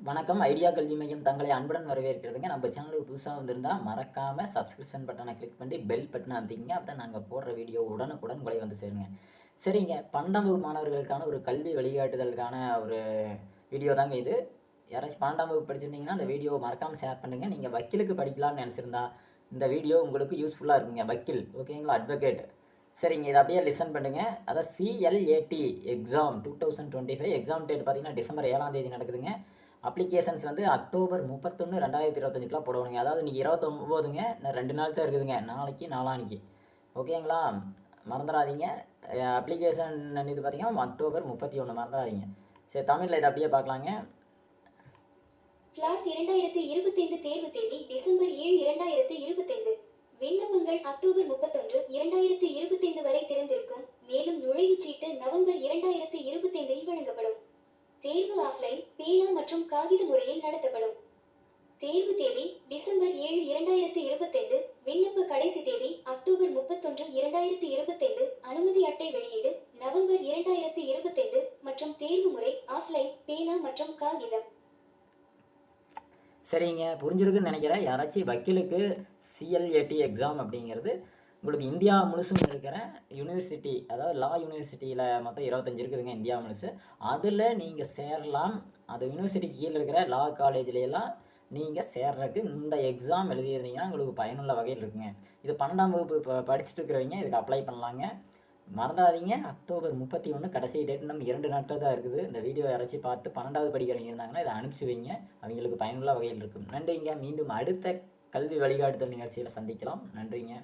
வணக்கம். ஐடியா கல்வி மையம் தங்களை அன்புடன் வரவேற்கிறதுங்க. நம்ம சேனலுக்கு புதுசா வந்திருந்தா, மறக்காம சப்ஸ்கிரிப்ஷன் பட்டன கிளிக் பண்ணி, பெல் பட்டன அமுத்திக்கங்க. அப்பதான் நாங்க போடுற வீடியோ உடனுக்குடன் உங்களை வந்து சேருங்க. சரிங்க. 12ஆம் வகுப்பு மாணவர்களுக்கான ஒரு கல்வி வழிகாட்டுதலுக்கான ஒரு வீடியோ தாங்க இது. யாராச்சும் 12ஆம் வகுப்பு படிச்சிருந்தீங்கன்னா, அந்த வீடியோவ மறக்காம ஷேர் பண்ணுங்க. நீங்க வக்கீலுக்கு படிக்கலாம்னு நெனச்சிருந்தா, இந்த வீடியோ உங்களுக்கு யூஸ்ஃபுல்லா இருக்குங்க. வக்கீல் ஓகேங்களா? அட்வொகேட். சரிங்க. இத அப்படியே லிசன் பண்ணுங்க. அதான் CLAT எக்ஸாம் 2025 எக்ஸாம் டேட் பார்த்தீங்கன்னா, டிசம்பர் 7ஆம் தேதி நடக்குதுங்க. அப்ளிகேஷன்ஸ் வந்து அக்டோபர் 31, 2025க்குலாம் போடணுங்க. அதாவது இன்னைக்கு 29ங்க. இன்னும் 2 நாள் தான் இருக்குதுங்க. நாளைக்கு, நாளான்னைக்கு. ஓகேங்களா? மறந்துறாதீங்க. அப்ளிகேஷன் இது பார்த்தீங்கன்னா, அக்டோபர் 31 மறந்துறாதீங்க. சரி, தமிழ்ல இத அப்படியே பார்க்கலாங்க. கிளாட் 2025 தேர்வு தேதி டிசம்பர் 7, 2025. விண்ணப்பங்கள் அக்டோபர் 31, 2025 வரை திறந்திருக்கும். மேலும் நுழைவுச்சீட்டு நவம்பர் 2025 வழங்கப்படும். தேர்வு ஆஃப்லைன், பேனா மற்றும் காகித முறையில் நடத்தப்படும். தேர்வு தேதி டிசம்பர் 7, 2025. விண்ணப்ப கடைசி தேதி அக்டோபர் 31, 2025. அனுமதி அட்டை வெளியீடு நவம்பர் 2025 மற்றும் தேர்வு முறை ஆஃப்லைன், பேனா மற்றும் காகிதம். சரிங்க. புரிஞ்சிருக்குன்னு நெனைக்கிறேன். யாராச்சும் வக்கீலுக்கு CLAT எக்ஸாம் அப்படிங்கிறது உங்களுக்கு இந்தியா முழுசும் இருக்கிற யூனிவர்சிட்டி, அதாவது லா யூனிவர்சிட்டியில மொத்தம் 25 இருக்குதுங்க இந்தியா முழுசு. அதில் நீங்கள் சேரலாம். அந்த யூனிவர்சிட்டிக்கு கீழே இருக்கிற லா காலேஜ்லையெல்லாம் நீங்கள் சேர்றதுக்கு இந்த எக்ஸாம் எழுதியிருந்தீங்கன்னா உங்களுக்கு பயனுள்ள வகையில் இருக்குங்க. இது 12ஆம் வகுப்பு படிச்சுட்டு இருக்கிறவங்க இதுக்கு அப்ளை பண்ணலாங்க. மறந்துடாதீங்க. அக்டோபர் 31 கடைசி டேட். இன்னும் 2 நாட்கள் தான் இருக்குது. இந்த வீடியோ யாராச்சும் பார்த்து 12வது படிக்கிறவங்க இருந்தாங்கன்னா இதை அனுப்பிச்சு வைங்க. அவங்களுக்கு பயனுள்ள வகையில் இருக்கும். நன்றிங்க. மீண்டும் அடுத்த கல்வி வழிகாட்டுதல் நிகழ்ச்சியில் சந்திக்கலாம். நன்றிங்க.